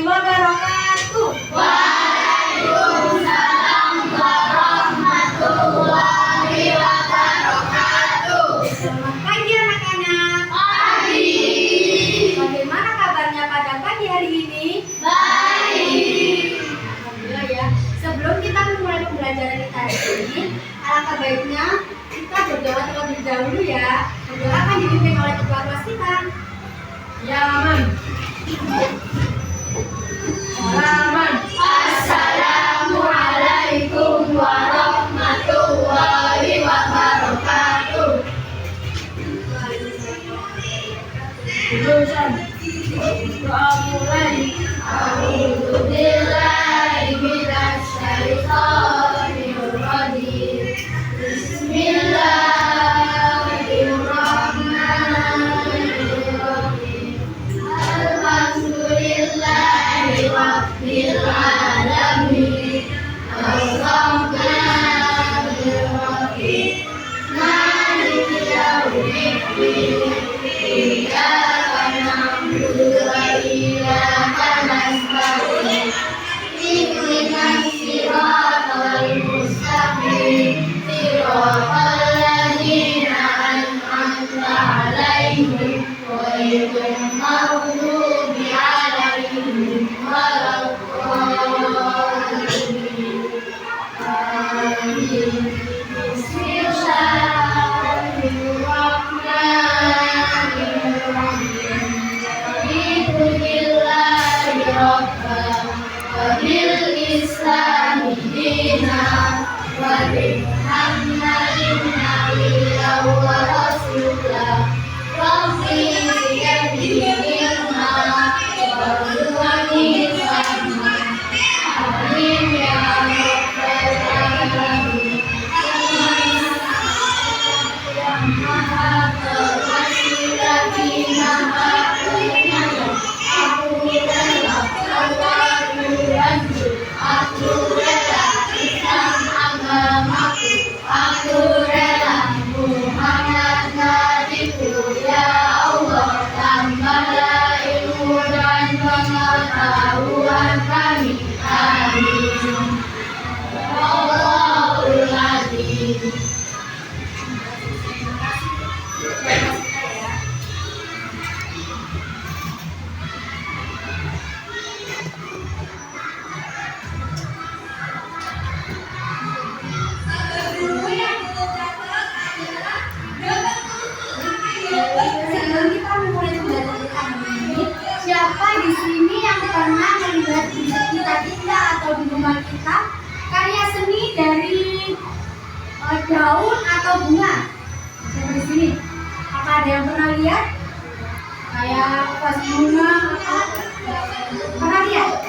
wabarakatuh. Waalaikumsalam warahmatullahi wabarakatuh. Selamat pagi anak-anak. Pagi. Bagaimana kabarnya pada pagi hari ini? Baik. Alhamdulillah ya. Sebelum kita memulai pembelajaran kita hari ini, alangkah baiknya kita berdoa terlebih dahulu ya. Berdoa akan dipimpin oleh ketua kelas kita. Ya, Aman. Salaman. Assalamualaikum warahmatullahi wabarakatuh. Doa mulai. A'udzubillahi minasyaitonir rajim. Bismillahirrahmanirrahim. Alhamdulillahi rabbil alamin. Ar-Rahmanir Rahim. Maliki yaumiddin. Iyyaka na'budu wa iyyaka nasta'in. Ihdinas siratal mustaqim. Siratal ladzina an'amta 'alaihim ghairil maghdubi 'alaihim waladdallin. Amin. Bismillahirrahmanirrahim. Raditu billahi rabban wa bil islami dinan wa bi Muhammadin nabiyyan wa rasulan. Rabbi zidni ilma warzuqni fahma. Amin ya rabbal alamin. Yang maha terkasih lagi maha penyayang. Aku rela lanjut. Aku rela Islam agamaku. Aku rela Muhammad nabiku. Ya Allah, tambahlah ilmu dan pengetahuan kami. Amin. Allahul Azim. Sebelum kita memulai pembelajaran kita hari ini, siapa di sini yang pernah melihat di kita atau di rumah kita karya seni dari daun atau bunga? Siapa di sini? Apa ada yang pernah lihat? Kayak pas bunga atau pernah lihat?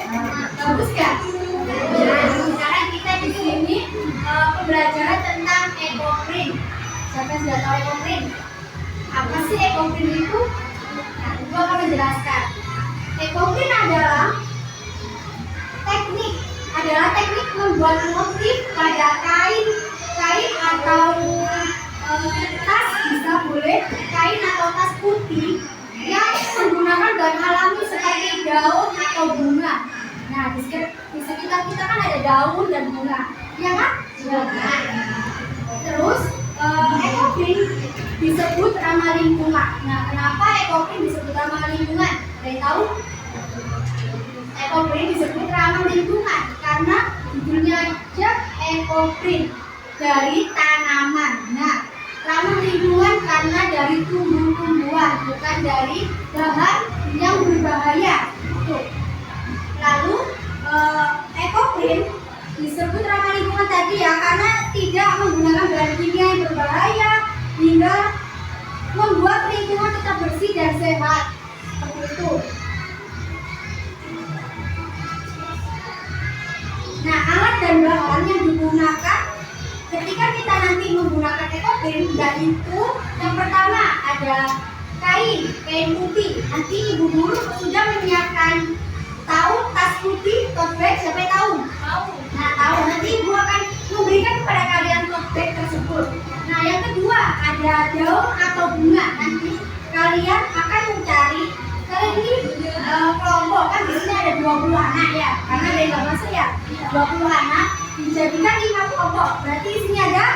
Bagus gak? Nah, sekarang kita di sini pembelajaran tentang ekoprint. Siapa yang sudah tahu ekoprint? Apa sih ekoprint itu? Nah, Ibu akan menjelaskan. Ekoprint adalah teknik membuat motif pada kain atau tas, bisa boleh kain atau tas putih yang menggunakan bahan alami seperti daun atau bunga. Nah, di sekitar kita kan ada daun dan bunga, ya kan? Ya. Terus ekoprint disebut ramah lingkungan. Nah, kenapa ekoprint disebut ramah lingkungan? Ada yang tahu? Ekoprint disebut ramah lingkungan karena judulnya aja ekoprint, dari tanaman. Nah, ramah lingkungan karena dari tumbuh-tumbuhan, bukan dari bahan yang berbahaya. Tuh. Lalu ekoprint disebut ramah lingkungan tadi ya karena tidak menggunakan bahan kimia yang berbahaya hingga membuat lingkungan tetap bersih dan sehat. Seperti itu. Nah, alat dan bahan yang digunakan ketika kita nanti menggunakan ekoprint, yaitu yang pertama ada kain putih. Nanti ibu guru sudah menyiapkan tahu tas putih, tote bag, siapa yang tahu? Tahu. Nah, tahu. Nanti ibu akan memberikan kepada kalian tote bag tersebut. Nah, yang kedua ada daun atau bunga. Nanti kalian akan mencari, kalian ini kelompok kan di sini ada 20 anak ya, karena ada yang nggak masuk ya. 20 anak dijadikan 5 kelompok, berarti isinya ada.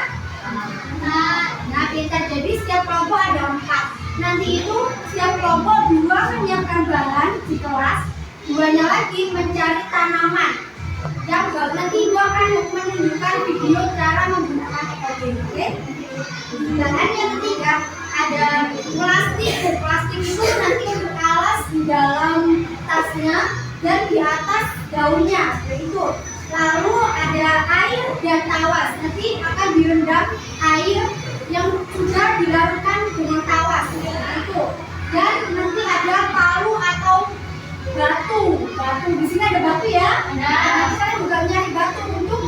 Nah kita jadi setiap kelompok ada 4. Nanti itu setiap kelompok 2 menyiapkan bahan di kelas, 2-nya lagi mencari tanaman. Yang nanti 2 akan menunjukkan video cara menggunakan ekogen. Oke? Bahan yang ketiga ada plastik. Plastik itu nanti alas di dalam tasnya dan di atas daunnya, itu. Lalu ada air dan tawas. Nanti akan direndam air yang sudah dilarutkan dengan tawas, itu. Dan nanti ada palu atau batu. Di sini ada batu ya. Nanti kalian juga nyari batu untuk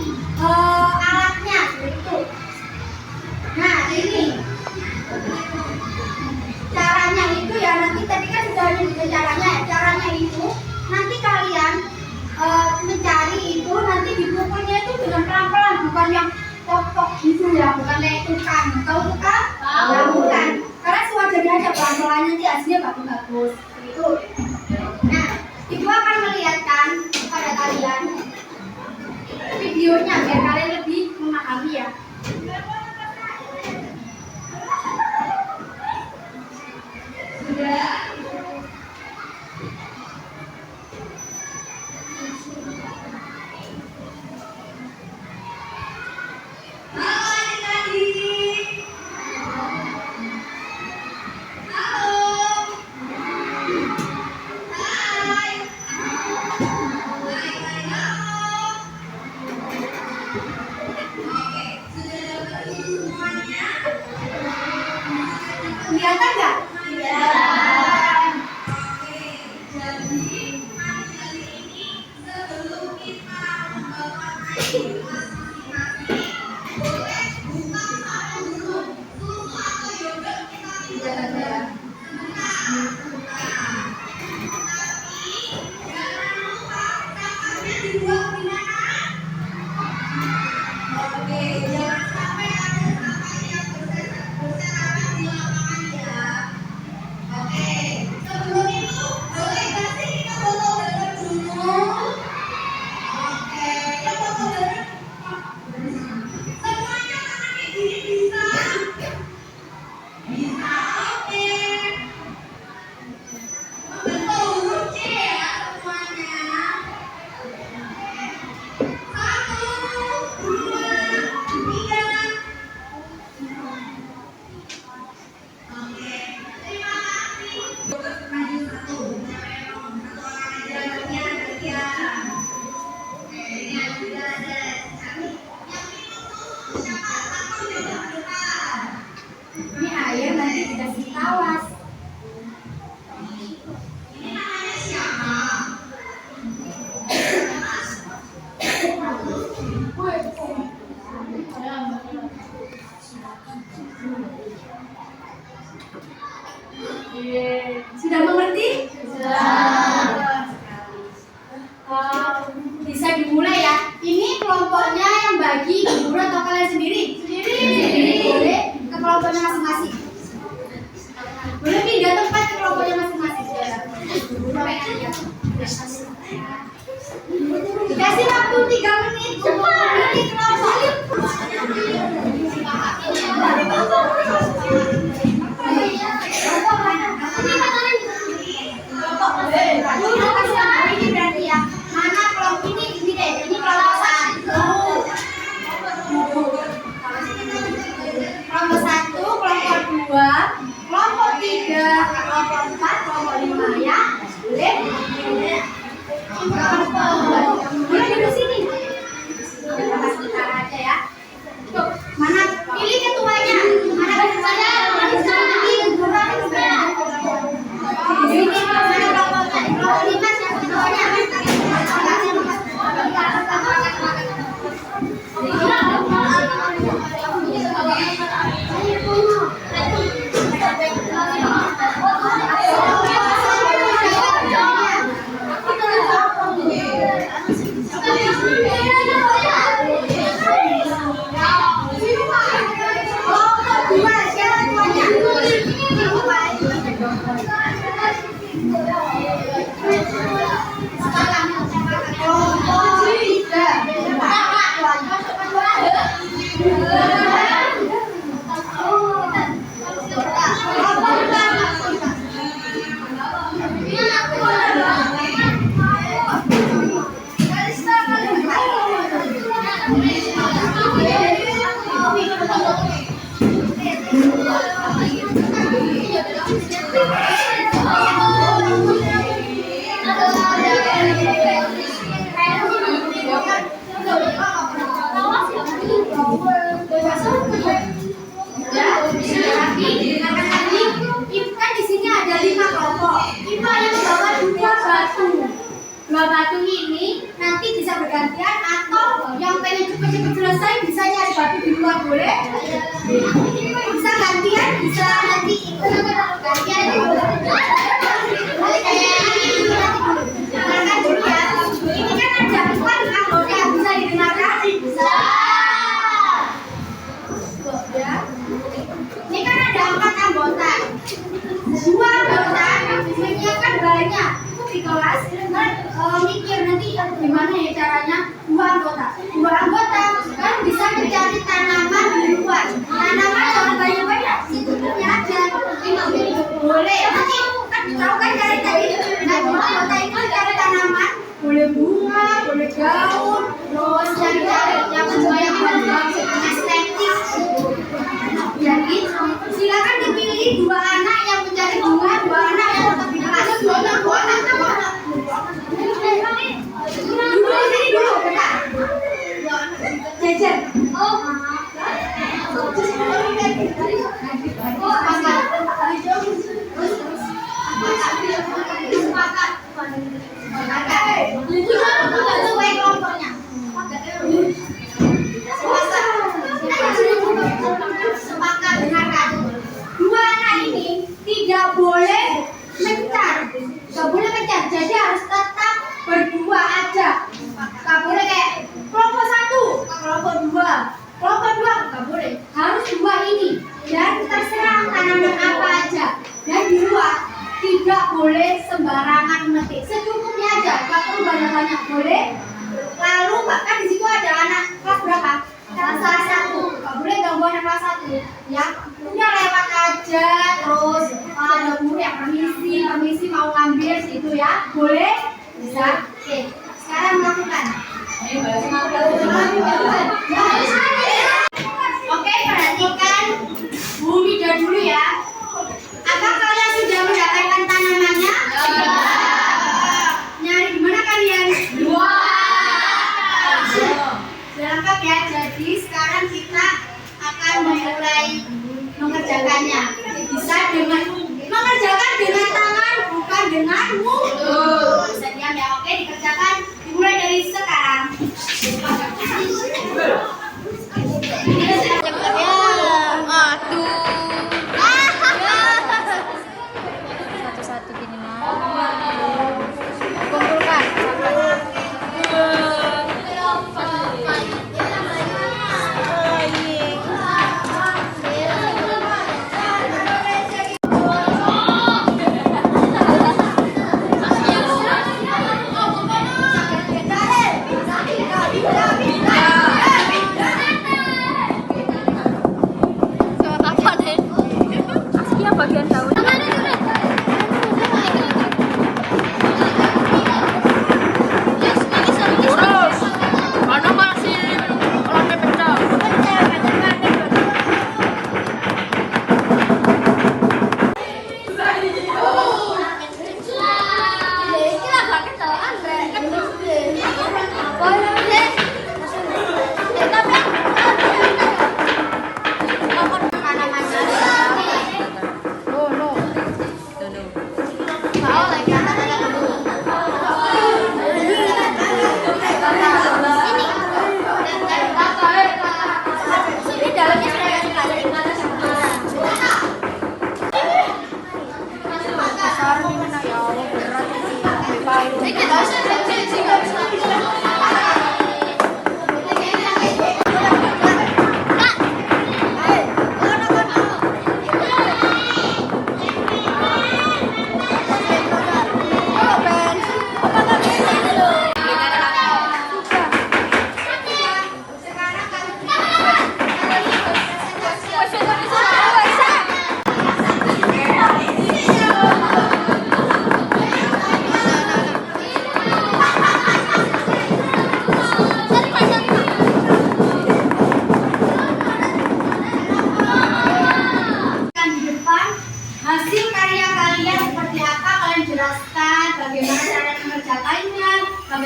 alatnya, itu. Nah ini caranya itu ya, nanti tadi kan sudah ada caranya. Caranya itu nanti kalian mencari itu, nanti dipukulnya itu dengan pelan-pelan, bukan yang tok-tok gitu ya, bukan kayak tukang. Tahu tukang? Ya bukan. Karena sewajarnya aja pelan-pelan, nanti hasilnya bagus-bagus. Itu. Nah, ibu akan melihatkan kepada kalian videonya biar kalian lebih memahami ya. Kelihatan nggak? Iya. Jadi materi ini sebelum kita membawakan boleh buka satu dulu, susu atau yogurt kita tidak. Tapi jangan lupa sampahnya dibuang di mana? Oke, jangan sampai ada sampah yang berserakan di lapangan ya. Oke, sebelum itu boleh nggak sih kita foto bareng dulu? Oke, kita foto bareng. Semuanya tangannya gini bisa? Bisa, oke. Membentuk huruf C ya semuanya. 1, 2, 3. Oke, terima kasih. Maju satu. Satu orang aja bagian. Oke, ini sudah ada cantik. Yang itu siapa? Satu yang depan. Ini air nanti dikasih tawas. Ini namanya siapa? Sudah mengerti? Bisa dimulai ya. Ini kelompoknya yang bagi guru atau kalian sendiri? Sendiri. Boleh ke kelompoknya masing-masing. Boleh pindah tempat ke kelompoknya masing-masing. Dikasih waktu 3 menit untuk memilih kelompok. Ini berarti ya. Mana kelompok ini deh. Ini kelompok 1. Kelompok 1, kelompok 2, kelompok 3, kelompok 4, kelompok 5 ya. Boleh? Boleh duduk sini. Kita sebentar aja ya. Tuh, mana pilih ketuanya? Mana ketuanya? Ini mana kelompok 5 siapa ketuanya? dua boleh? Bisa gantian, bisa nanti gantian. Dengarkan dulu ya. Ini kan ada 4 anggota, bisa didengarkan? Bisa. Ya. Ini kan ada 4 anggota. 2 anggota menyiapkan banyak. Itu di kelas mikir nanti gimana ya caranya. 2 anggota kan bisa mencari tanaman di luar. Tanaman jangan banyak-banyak, secukupnya aja. Boleh. Nanti kan tahu kan cari tadi. Nah, 2 anggota itu cari tanaman, boleh bunga, boleh daun, terus cari-cari yang estetik. Jadi silakan dipilih 2 anak yang mencari bunga, 2 anak yang tetap di kelas. Dulu sini dulu, bentar. Jajan. Sepakat, dengarkan. 2 anak ini tidak boleh mencar, jadi harus tetap berdua aja. Gak boleh kayak kelompok 1, kelompok 2 gak boleh. Harus 2 ini dan terserah tanaman apa aja. Dan di luar tidak boleh sembarangan memetik, secukupnya aja, gak perlu banyak-banyak, boleh. Lalu bahkan di situ ada anak kelas berapa? Kelas 1, gak boleh ganggu anak kelas 1 ya. Udah lewat aja, terus ada guru yang permisi mau ngambil situ ya, boleh? Bisa? Oke, sekarang melakukan. Oke, perhatikan Bu Mida dulu ya. Apa kalian sudah mendapatkan tanamannya? Nyari di mana kalian? 2. Lengkap ya. Jadi sekarang kita akan memulai mengerjakannya. Bisa dengan mengerjakan dengan tangan, bukan dengan mulut. Bisa diam ya. Oke, dikerjakan. Dimulai dari sekarang. Satu-satu gini mah. Kumpulkan. Bagian daun.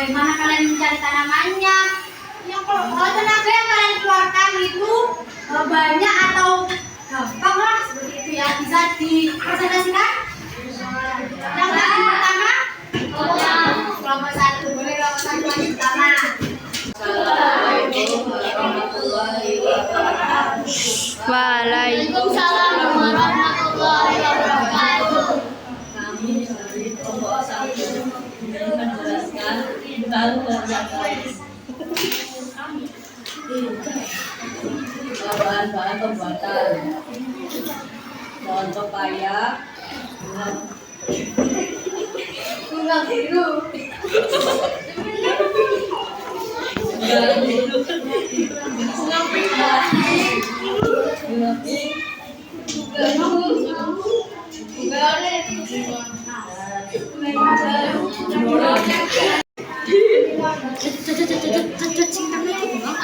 bagaimana kalian mencari tanamannya. Yang tenaga yang kalian keluarkan itu banyak atau gampang lah seperti itu ya, bisa dipresentasikan. Yang pertama kelompok 1, boleh kelompok 1 yang pertama. Assalamualaikum warahmatullahi wabarakatuh. Bahan-bahan pembuatan daun pepaya, Bunga biru. Bunga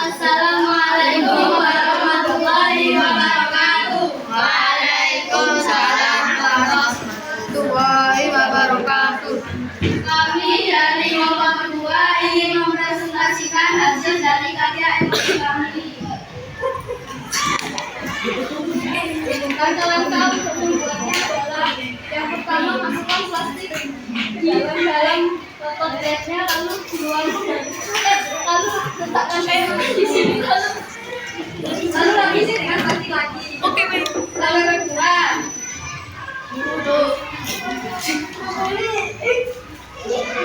Assalamualaikum warahmatullahi wabarakatuh. Waalaikumsalam warahmatullahi wabarakatuh. Kami dari kelompok 2 ingin mempresentasikan hasil dari karya emosi kami. Kawan-kawan, pembuatnya adalah yang pertama masukkan plastik di dalam potretnya, lalu lalu letakkan emoti di sini, lalu habisi dengan plastik lagi. Oke, baik. Lalu yang kedua,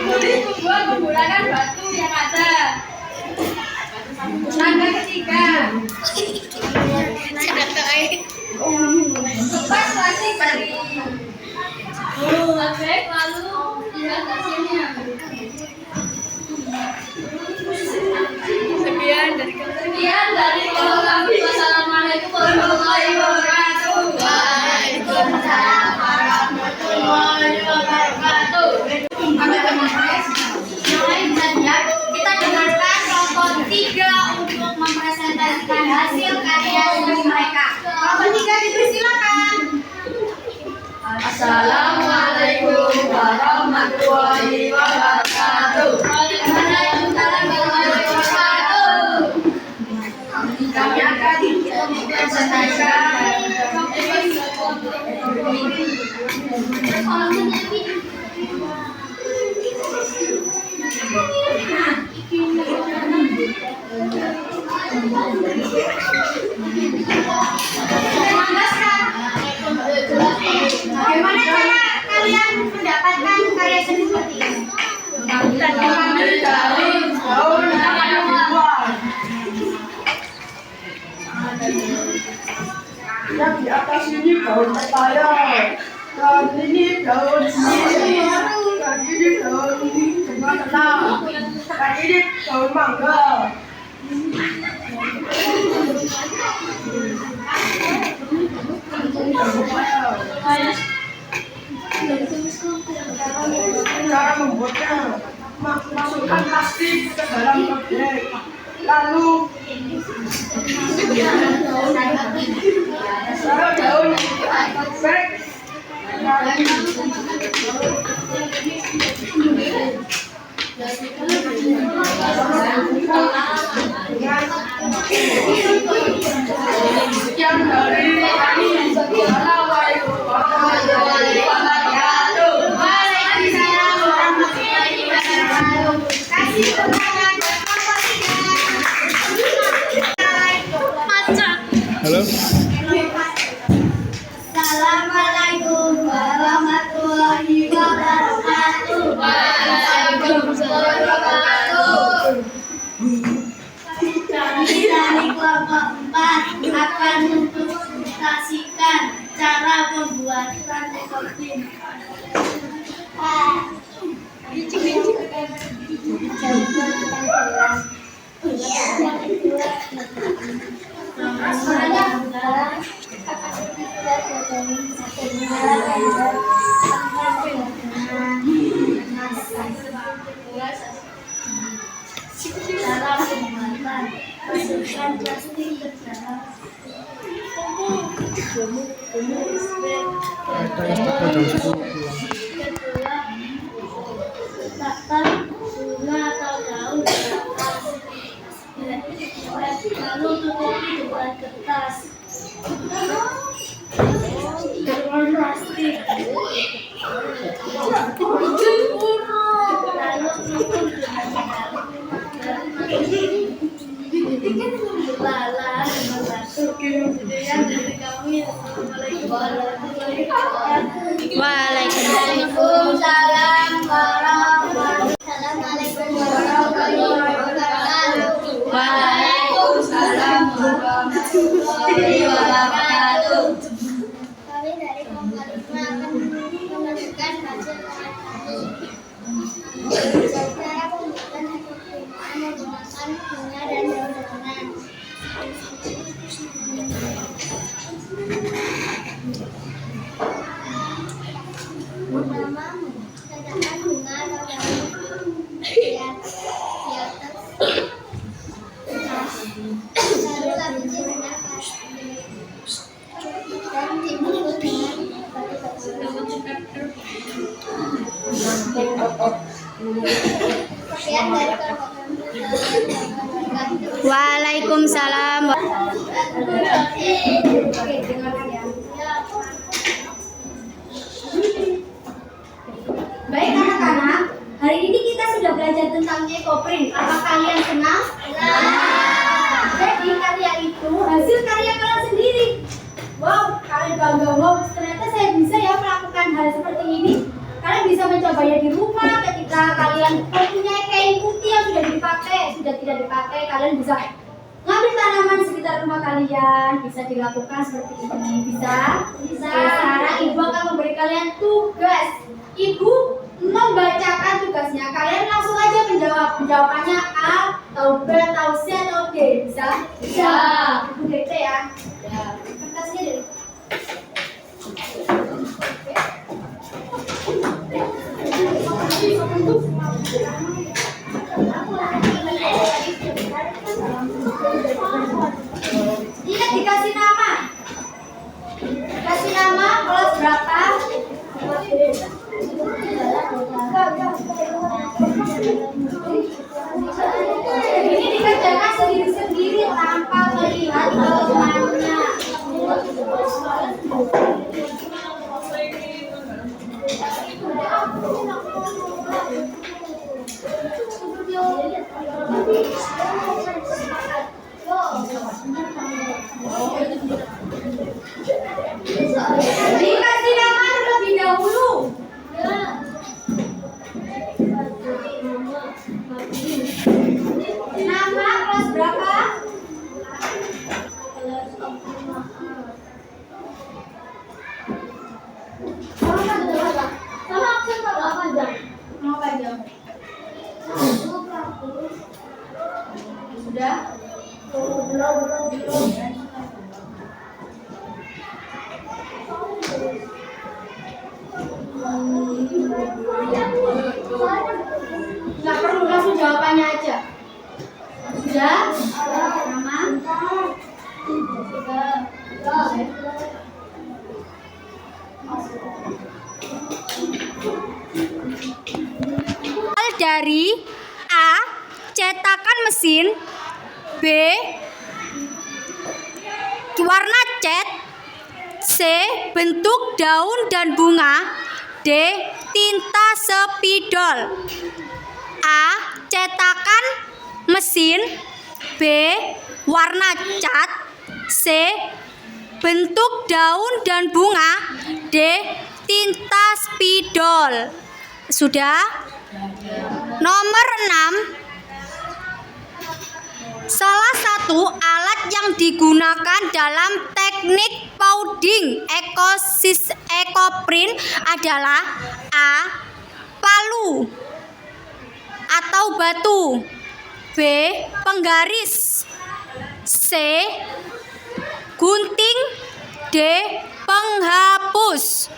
membuat menggunakan batu yang ada. Langkah ketiga, lepas plastik dari bag, lalu lihat hasilnya. Sekian dari kelompok kami. Wassalamualaikum warahmatullahi wabarakatuh. Waalaikumsalam warahmatullahi wabarakatuh. Kita dengarkan kelompok 3 untuk mempresentasikan hasil karya seni mereka. Kelompok 3 dipersilakan. Assalamualaikum warahmatullahi wabarakatuh. Waalaikumsalam warahmatullahi wabarakatuh. Kami akan mempresentasikan Bagaimana cara kalian mendapatkan karya seni seperti ini? kami dari daun yang di atas ini daun pepaya, dan ini daun ini, dan ini daun bunga tenang, dan ini daun mangga. Cara membuatnya, masukkan plastik ke dalam bag, lalu daun bag, sekian dari kami. Assalamualaikum warahmatullahi wabarakatuh. Waalaikumsalam warahmatullahi wabarakatuh. Kasih tangan buat kelompok 3. Halo. Assalamualaikum warahmatullahi wabarakatuh. Waalaikumsalam wabarakatuh. Kami dari kelompok 4 akan mempresentasikan cara pembuatan ekoprint. Cara pembuatan, masukkan plastik ke dalam letakkan bunga atau daun di atas, lalu tutupi dengan kertas dengan plastik, lalu tutup dengan Assalamualaikum warahmatullahi wabarakatuh. Waalaikumsalam warahmatullahi wabarakatuh. Kami dari kelompok 5 akan menunjukkan hasil karya kami. Cara pembuatan ekofilman menggunakan bunga dan daun-daunan. Pertama, letakkan bunga atau daun di atas kertas. Lalu lapisi dengan plastik dan dibungkus dengan batu-batu. Sekian dari kelompok kami. Waalaikumsalam. Baik anak-anak, hari ini kita sudah belajar tentang ekoprint. Apa kalian senang? Jadi karya itu hasil karya kalian sendiri. Wow, kalian bangga. Wow, ternyata saya bisa ya melakukan hal seperti ini. Kalian bisa mencobanya di rumah ketika kalian mempunyai kain putih yang sudah dipakai, sudah tidak dipakai, kalian bisa ngambil tanaman di sekitar rumah kalian, bisa dilakukan seperti ini. Bisa? Bisa. Sekarang ibu akan memberi kalian tugas. Ibu membacakan tugasnya. Kalian langsung aja menjawab. Jawabannya A atau B atau C atau D. Bisa? Bisa. Ibu DC ya. Kertasnya dulu. Ingat dikasih nama. Kasih nama kelas berapa? Ini dikerjakan sendiri-sendiri tanpa melihat temannya. Dikasih nama terlebih dahulu. Nama kelas berapa? Sama absen berapa jam? Berapa jam? Sudah? Belum. Nggak perlu, langsung jawabannya aja. Sudah? Nama? Dari A. Cetakan mesin. B. Warna cat. C. Bentuk daun dan bunga. D. Tinta spidol. A. Cetakan mesin. B. Warna cat. C. Bentuk daun dan bunga. D. Tinta spidol. Sudah? Nomor 6. Salah satu alat yang digunakan dalam teknik powding ekoprint adalah A. Palu atau batu. B. Penggaris. C. Gunting. D. Penghapus.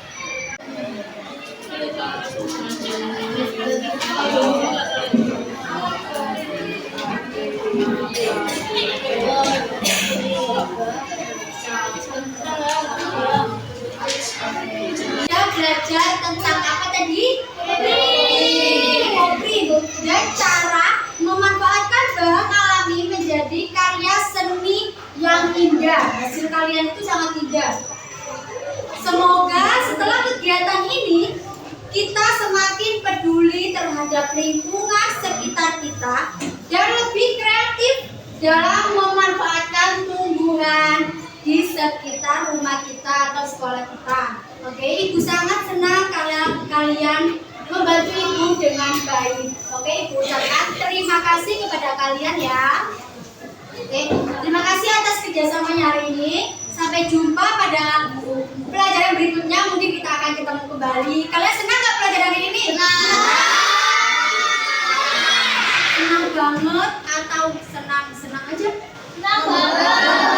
Kita belajar tentang apa tadi? Ekoprint. Dan cara memanfaatkan bahan alami menjadi karya seni yang indah. Hasil kalian itu sangat indah. Semoga setelah kegiatan ini kita semakin peduli terhadap lingkungan sekitar kita dan lebih kreatif dalam memanfaatkan tumbuhan di sekitar rumah kita atau sekolah kita. Oke, Ibu sangat senang kalian membantu Ibu dengan baik. Oke, Ibu ucapkan terima kasih kepada kalian ya. Oke, terima kasih atas kerjasamanya hari ini. Sampai jumpa pada pelajaran berikutnya. Mungkin kita akan ketemu kembali. Kalian senang nggak pelajaran hari ini? Senang banget atau senang aja? Senang banget.